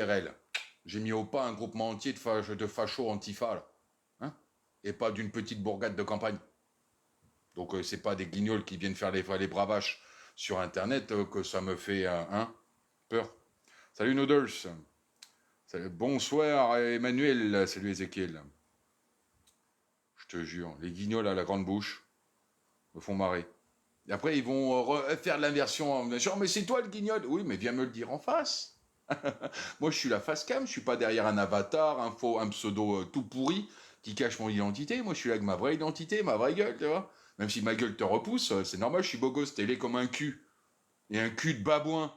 RL. J'ai mis au pas un groupement entier de fachos antifa, là. Hein, et pas d'une petite bourgade de campagne. Donc c'est pas des guignols qui viennent faire les bravaches sur Internet que ça me fait peur. Salut Noodles. Salut, bonsoir Emmanuel. Salut Ezekiel. Je te jure, les guignols à la grande bouche me font marrer. Et après, ils vont faire l'inversion en me disant, mais c'est toi le guignol. Oui, mais viens me le dire en face. Moi, je suis la face cam, je suis pas derrière un avatar, un pseudo tout pourri qui cache mon identité. Moi, je suis là avec ma vraie identité, ma vraie gueule, tu vois. Même si ma gueule te repousse, c'est normal, je suis beau gosse, t'es laid comme un cul. Et un cul de babouin.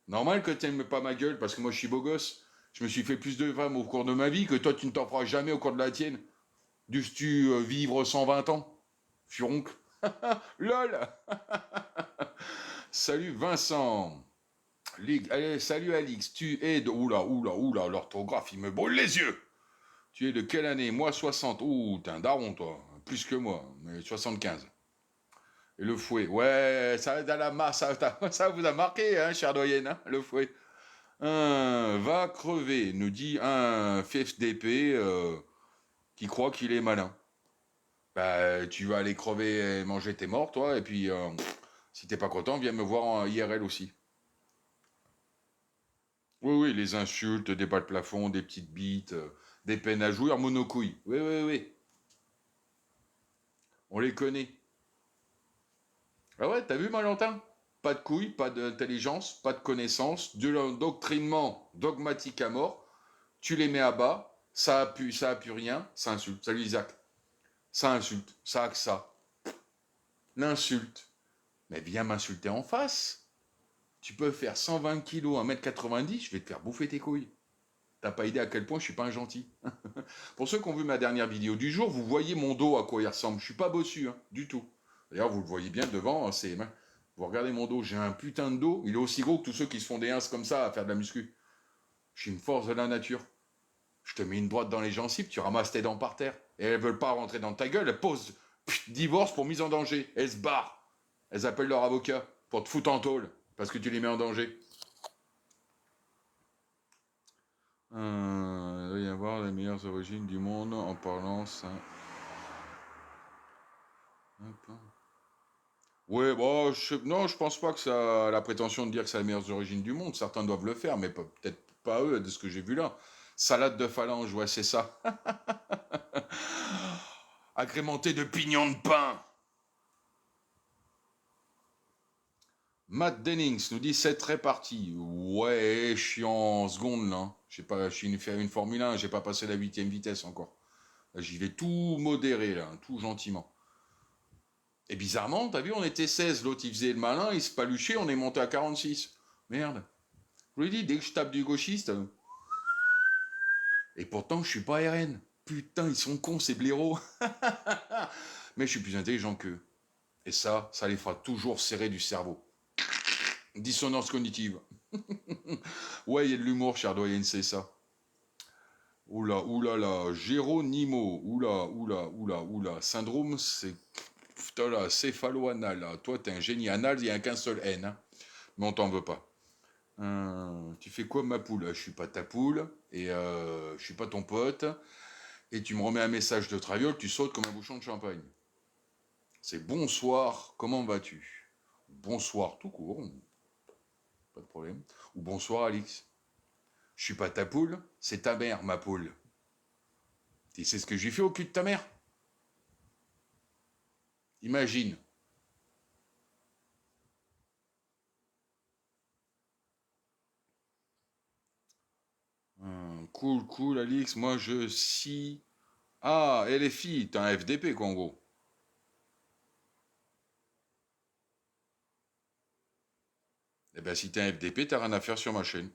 Normal que t'aimes pas ma gueule, parce que moi, je suis beau gosse. Je me suis fait plus de femmes au cours de ma vie que toi, tu ne t'en feras jamais au cours de la tienne. Dus-tu vivre 120 ans Furoncle. LOL. Salut Vincent. Allez, salut Alix, tu es de... Oula, l'orthographe, il me brûle les yeux. Tu es de quelle année? Moi, 60. Ouh, t'es un daron, toi. Plus que moi, mais 75. Et le fouet. Ouais, ça, ça vous a marqué, hein, chère doyenne, hein, le fouet. Va crever, nous dit un FDP qui croit qu'il est malin. Bah, tu vas aller crever et manger tes morts, toi, et puis, si t'es pas content, viens me voir en IRL aussi. Oui, les insultes, des bas de plafond, des petites bites, des peines à jouir, monocouilles. Oui. On les connaît. Ah ouais, t'as vu, Valentin? Pas de couilles, pas d'intelligence, pas de connaissances, de l'endoctrinement dogmatique à mort. Tu les mets à bas, ça a pu rien, ça insulte. Salut Isaac. Ça insulte, ça a que ça. L'insulte. Mais viens m'insulter en face. Tu peux faire 120 kilos, 1m90, je vais te faire bouffer tes couilles. T'as pas idée à quel point je suis pas un gentil. Pour ceux qui ont vu ma dernière vidéo du jour, vous voyez mon dos à quoi il ressemble. Je suis pas bossu, hein, du tout. D'ailleurs, vous le voyez bien devant, hein, vous regardez mon dos, j'ai un putain de dos. Il est aussi gros que tous ceux qui se font des ins comme ça à faire de la muscu. Je suis une force de la nature. Je te mets une droite dans les gencives, tu ramasses tes dents par terre. Et elles veulent pas rentrer dans ta gueule, elles posent divorce pour mise en danger. Elles se barrent. Elles appellent leur avocat pour te foutre en tôle parce que tu les mets en danger. Il doit y avoir les meilleures origines du monde en parlant ça. Oui, bon, non, je pense pas que ça a la prétention de dire que c'est les meilleures origines du monde. Certains doivent le faire, mais peut-être pas eux, de ce que j'ai vu là. Salade de phalange, ouais, c'est ça. Agrémenté de pignons de pain. Matt Dennings nous dit c'est très parti. Ouais, je suis en seconde là. J'ai pas, je suis faire une Formule 1, j'ai pas passé la 8e vitesse encore. Là, j'y vais tout modéré là, tout gentiment. Et bizarrement, t'as vu, on était 16, l'autre il faisait le malin, il se paluchait, on est monté à 46. Merde. Je vous l'ai dit, dès que je tape du gauchiste. Et pourtant, je suis pas RN. Putain, ils sont cons, ces blaireaux. Mais je suis plus intelligent qu'eux. Et ça les fera toujours serrer du cerveau. Dissonance cognitive. Ouais, il y a de l'humour, cher doyenne, c'est ça. Oula, Géronimo. Oula. Syndrome, c'est. Putain là, céphalo-anal. Là. Toi, t'es un génie anal, il n'y a qu'un seul N. Hein. Mais on t'en veut pas. Tu fais quoi, ma poule? Je suis pas ta poule, et je suis pas ton pote, et tu me remets un message de traviole, tu sautes comme un bouchon de champagne. C'est bonsoir, comment vas-tu? Bonsoir tout court, pas de problème. Ou bonsoir, Alix. Je suis pas ta poule, c'est ta mère, ma poule. Tu sais ce que j'ai fait au cul de ta mère? Imagine. Cool, Alix. Moi, je si. Ah, et les filles, t'es un FDP, quoi, en gros. Eh ben, si t'es un FDP, t'as rien à faire sur ma chaîne.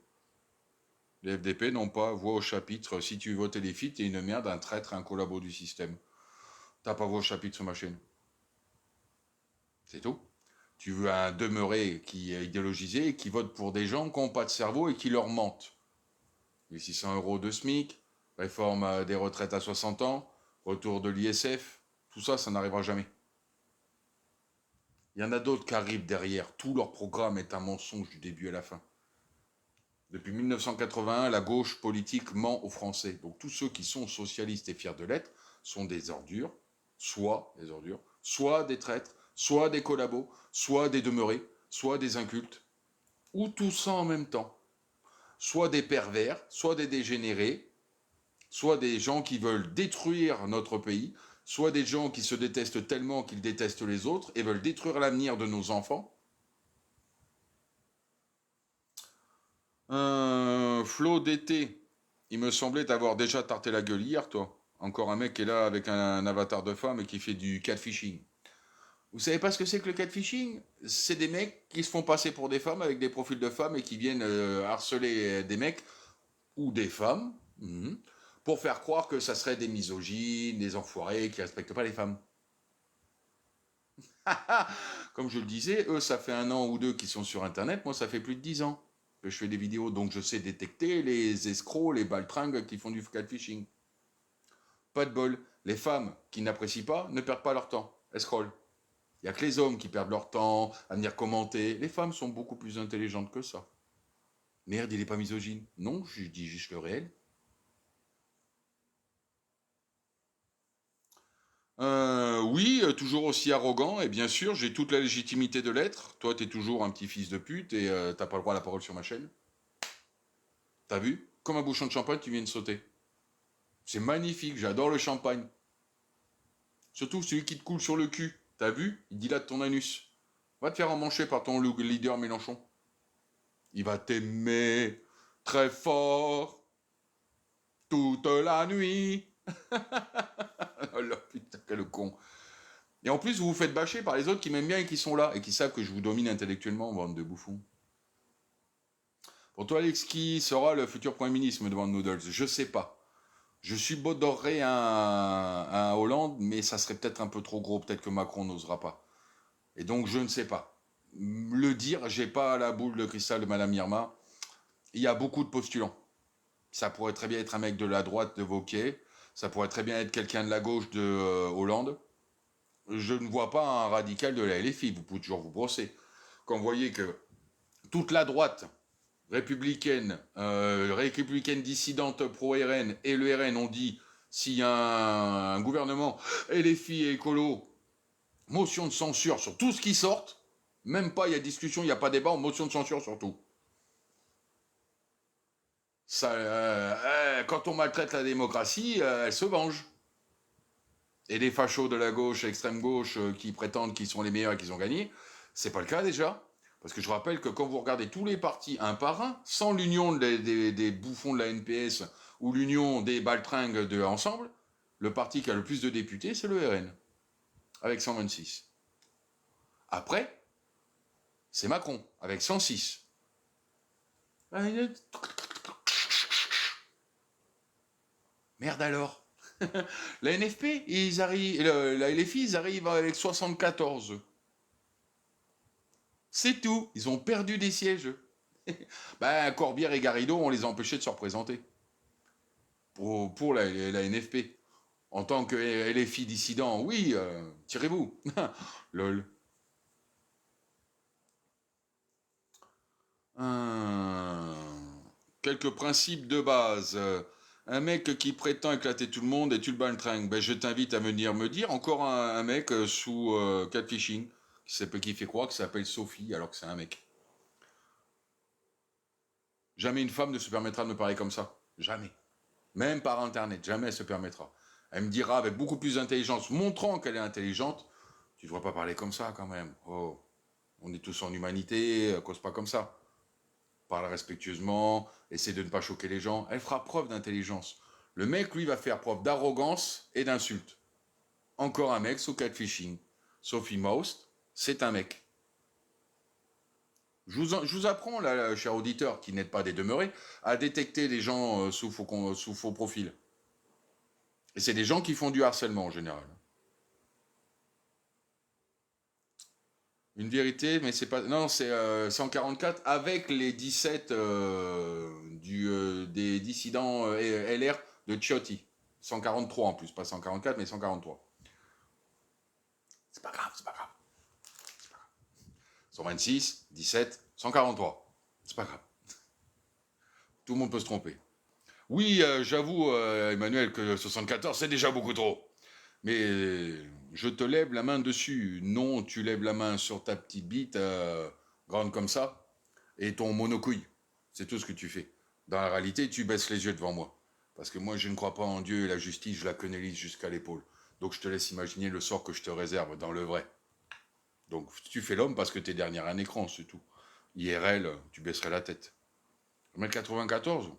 Les FDP n'ont pas voix au chapitre. Si tu votes les filles, t'es une merde, un traître, un collabo du système. T'as pas voix au chapitre sur ma chaîne. C'est tout. Tu veux un demeuré qui est idéologisé, qui vote pour des gens qui n'ont pas de cerveau et qui leur mentent. Les 600 euros de SMIC, réforme des retraites à 60 ans, retour de l'ISF, tout ça, ça n'arrivera jamais. Il y en a d'autres qui arrivent derrière. Tout leur programme est un mensonge du début à la fin. Depuis 1981, la gauche politique ment aux Français. Donc tous ceux qui sont socialistes et fiers de l'être sont des ordures, soit des traîtres, soit des collabos, soit des demeurés, soit des incultes, ou tout ça en même temps. Soit des pervers, soit des dégénérés, soit des gens qui veulent détruire notre pays, soit des gens qui se détestent tellement qu'ils détestent les autres et veulent détruire l'avenir de nos enfants. Flo d'été, il me semblait t'avoir déjà tarté la gueule hier, toi. Encore un mec qui est là avec un avatar de femme et qui fait du catfishing. Vous savez pas ce que c'est que le catfishing? C'est des mecs qui se font passer pour des femmes avec des profils de femmes et qui viennent harceler des mecs ou des femmes pour faire croire que ça serait des misogynes, des enfoirés qui respectent pas les femmes. Comme je le disais, eux, ça fait 1 an ou 2 qu'ils sont sur Internet. Moi, ça fait plus de 10 ans que je fais des vidéos. Donc, je sais détecter les escrocs, les baltringues qui font du catfishing. Pas de bol. Les femmes qui n'apprécient pas ne perdent pas leur temps. Elles scrollent. Il n'y a que les hommes qui perdent leur temps à venir commenter. Les femmes sont beaucoup plus intelligentes que ça. Merde, il n'est pas misogyne. Non, je dis juste le réel. Oui, toujours aussi arrogant, et bien sûr, j'ai toute la légitimité de l'être. Toi, t'es toujours un petit fils de pute et t'as pas le droit à la parole sur ma chaîne. T'as vu? Comme un bouchon de champagne, tu viens de sauter. C'est magnifique, j'adore le champagne. Surtout celui qui te coule sur le cul. T'as vu? Il dilate ton anus. Va te faire emmancher par ton leader Mélenchon. Il va t'aimer très fort toute la nuit. Oh là, putain, quel con. Et en plus, vous vous faites bâcher par les autres qui m'aiment bien et qui sont là et qui savent que je vous domine intellectuellement, bande de bouffons. Pour toi, Alex, qui sera le futur Premier ministre, me demande Noodles? Je sais pas. Je subodorerais un Hollande, mais ça serait peut-être un peu trop gros. Peut-être que Macron n'osera pas. Et donc, je ne sais pas. Le dire, j'ai pas la boule de cristal de Madame Irma. Il y a beaucoup de postulants. Ça pourrait très bien être un mec de la droite de Wauquiez. Ça pourrait très bien être quelqu'un de la gauche de Hollande. Je ne vois pas un radical de la LFI. Vous pouvez toujours vous brosser. Quand vous voyez que toute la droite républicaine dissidente pro-RN et le RN ont dit s'il y a un gouvernement LFI et écolo, motion de censure sur tout ce qui sort, même pas il y a discussion, il n'y a pas débat, motion de censure sur tout. Ça, quand on maltraite la démocratie, elle se venge. Et les fachos de la gauche, extrême gauche, qui prétendent qu'ils sont les meilleurs et qu'ils ont gagné, c'est pas le cas déjà. Parce que je rappelle que quand vous regardez tous les partis un par un, sans l'union des bouffons de la NPS ou l'union des baltringues de Ensemble, le parti qui a le plus de députés, c'est le RN, avec 126. Après, c'est Macron, avec 106. Merde alors. La NFP, ils arrivent, la LFI, ils arrivent avec 74. C'est tout. Ils ont perdu des sièges. Ben, Corbière et Garrido, on les a empêchés de se représenter. Pour la NFP. En tant que LFI dissident, oui, tirez-vous. Lol. Hum, Quelques principes de base. Un mec qui prétend éclater tout le monde et tu le baltringues, ben je t'invite à venir me dire encore un mec sous catfishing qui fait croire que ça s'appelle Sophie alors que c'est un mec. Jamais une femme ne se permettra de me parler comme ça. Jamais. Même par internet, jamais elle se permettra. Elle me dira avec beaucoup plus d'intelligence, montrant qu'elle est intelligente, tu ne devrais pas parler comme ça quand même. Oh, on est tous en humanité, cause pas comme ça. Parle respectueusement, essaie de ne pas choquer les gens. Elle fera preuve d'intelligence. Le mec, lui, va faire preuve d'arrogance et d'insulte. Encore un mec sous catfishing. Sophie Most, c'est un mec. Je vous apprends, là, cher auditeur, qui n'êtes pas des demeurés, à détecter les gens sous faux profils. Et c'est des gens qui font du harcèlement en général. Une vérité, mais c'est pas. Non, c'est 144 avec les 17 des dissidents LR de Ciotti. 143 en plus, pas 144, mais 143. C'est pas grave, c'est pas grave. 126, 17, 143. C'est pas grave. Tout le monde peut se tromper. Oui, j'avoue, Emmanuel, que 74, c'est déjà beaucoup trop. Mais je te lève la main dessus. Non, tu lèves la main sur ta petite bite, grande comme ça, et ton monocouille. C'est tout ce que tu fais. Dans la réalité, tu baisses les yeux devant moi. Parce que moi, je ne crois pas en Dieu et la justice, je la quenellise jusqu'à l'épaule. Donc je te laisse imaginer le sort que je te réserve dans le vrai. Donc tu fais l'homme parce que t'es derrière un écran, c'est tout. IRL, tu baisserais la tête. 1m94,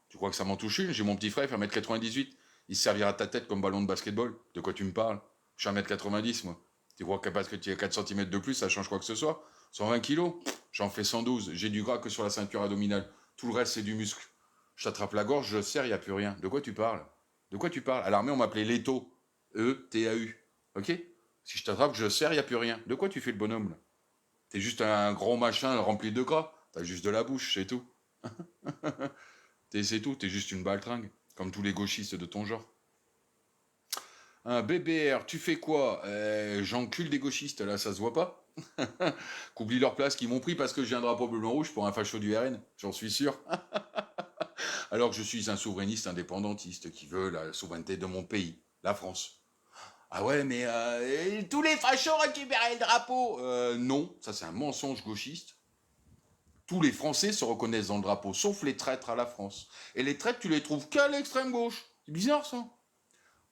tu crois que ça m'en touche une? J'ai mon petit frère, il fait 1m98. Il se servira de ta tête comme ballon de basketball. De quoi tu me parles? Je suis 1m90, moi. Tu crois que parce que tu as 4 cm de plus, ça change quoi que ce soit? 120 kilos? J'en fais 112. J'ai du gras que sur la ceinture abdominale. Tout le reste, c'est du muscle. Je t'attrape la gorge, je serre, il n'y a plus rien. De quoi tu parles? De quoi tu parles? À l'armée, on m'appelait Leto. E-T-A-U. Ok? Si je t'attrape, je serre, il n'y a plus rien. De quoi tu fais le bonhomme, là? T'es juste un gros machin rempli de gras. T'as juste de la bouche, c'est tout. C'est tout, t'es juste une baltringue. Comme tous les gauchistes de ton genre. Un BBR, tu fais quoi? J'encule des gauchistes, là, ça se voit pas? Qu'oublient leur place, qu'ils m'ont pris parce que j'ai un drapeau bleu-blanc-rouge pour un facho du RN, j'en suis sûr. Alors que je suis un souverainiste indépendantiste qui veut la souveraineté de mon pays, la France. Ah ouais, mais tous les fachos récupéraient le drapeau. Non, ça c'est un mensonge gauchiste. Tous les Français se reconnaissent dans le drapeau, sauf les traîtres à la France. Et les traîtres, tu les trouves qu'à l'extrême gauche. C'est bizarre ça.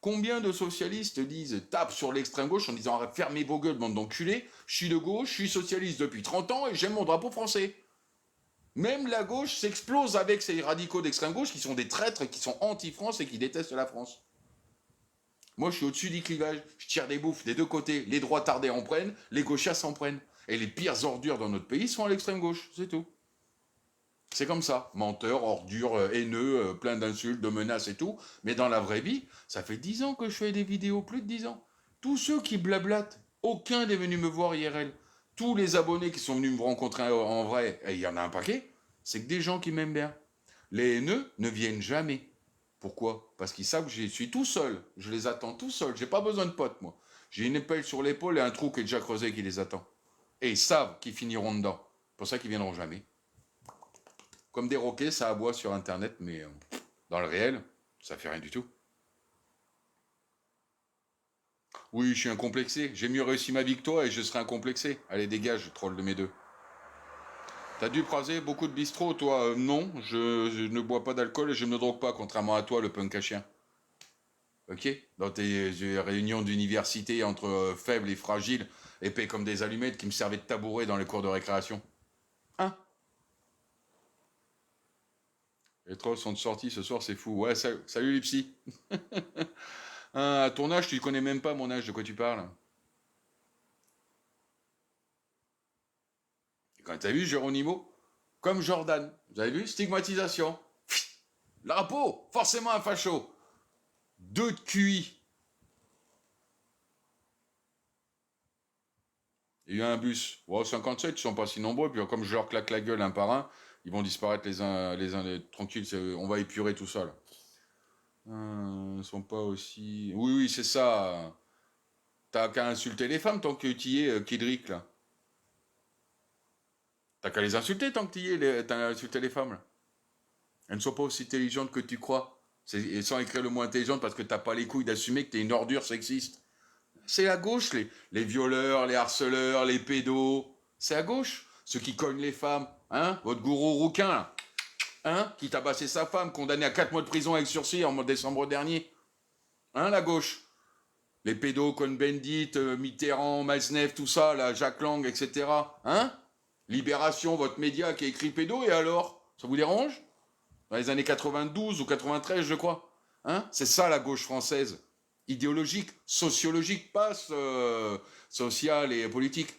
Combien de socialistes disent, tapent sur l'extrême gauche en disant fermez vos gueules, bande d'enculés, je suis de gauche, je suis socialiste depuis 30 ans et j'aime mon drapeau français. Même la gauche s'explose avec ces radicaux d'extrême gauche qui sont des traîtres, qui sont anti-France et qui détestent la France. Moi, je suis au-dessus du clivage. Je tire des bouffes des deux côtés. Les droits tardés en prennent, les gauchistes s'en prennent. Et les pires ordures dans notre pays sont à l'extrême gauche, c'est tout. C'est comme ça. Menteur, ordure, haineux, plein d'insultes, de menaces et tout. Mais dans la vraie vie, ça fait 10 ans que je fais des vidéos, plus de 10 ans. Tous ceux qui blablatent, aucun n'est venu me voir IRL. Tous les abonnés qui sont venus me rencontrer en vrai, et il y en a un paquet, c'est que des gens qui m'aiment bien. Les haineux ne viennent jamais. Pourquoi? Parce qu'ils savent que je suis tout seul. Je les attends tout seul. J'ai pas besoin de potes, moi. J'ai une épelle sur l'épaule et un trou qui est déjà creusé qui les attend. Et ils savent qu'ils finiront dedans. C'est pour ça qu'ils viendront jamais. Comme des roquets, ça aboie sur Internet, mais dans le réel, ça fait rien du tout. Oui, je suis incomplexé. J'ai mieux réussi ma vie que toi et je serai incomplexé. Allez, dégage, troll de mes deux. T'as dû croiser beaucoup de bistrots, toi? Non, je ne bois pas d'alcool et je ne me drogue pas, contrairement à toi, le punk à chien. Ok? Dans tes réunions d'université entre faibles et fragiles, épais comme des allumettes qui me servaient de tabouret dans les cours de récréation. Hein? Les trolls sont sortis ce soir, c'est fou. Ouais, salut les psys. À ton âge, tu ne connais même pas mon âge, de quoi tu parles? Quand t'as vu Geronimo? Comme Jordan. Vous avez vu? Stigmatisation. Drapeau, forcément un facho. Deux de QI. Il y a eu un bus. Wow, 57, ils sont pas si nombreux. Puis comme je leur claque la gueule un par un, ils vont disparaître les uns tranquilles. On va épurer tout ça là. Ils sont pas aussi. Oui, oui, c'est ça. T'as qu'à insulter les femmes tant que tu y es, Kidrick là. T'as qu'à les insulter tant que tu y es, t'as qu'à insulter les femmes là. Elles ne sont pas aussi intelligentes que tu crois. Et sans écrire le mot intelligente parce que t'as pas les couilles d'assumer que t'es une ordure sexiste. C'est à gauche, les violeurs, les harceleurs, les pédos. C'est à gauche. Ceux qui cognent les femmes. Hein? Votre gourou rouquin, là. Hein? Qui tabassait sa femme, condamné à 4 mois de prison avec sursis en décembre dernier. Hein, la gauche? Les pédos, Cohn-Bendit, Mitterrand, Maznev, tout ça, là, Jacques Lang, etc. Hein? Libération, votre média qui a écrit pédo, et alors? Ça vous dérange? Dans les années 92 ou 93, je crois. Hein? C'est ça la gauche française. Idéologique, sociologique, pas sociale et politique.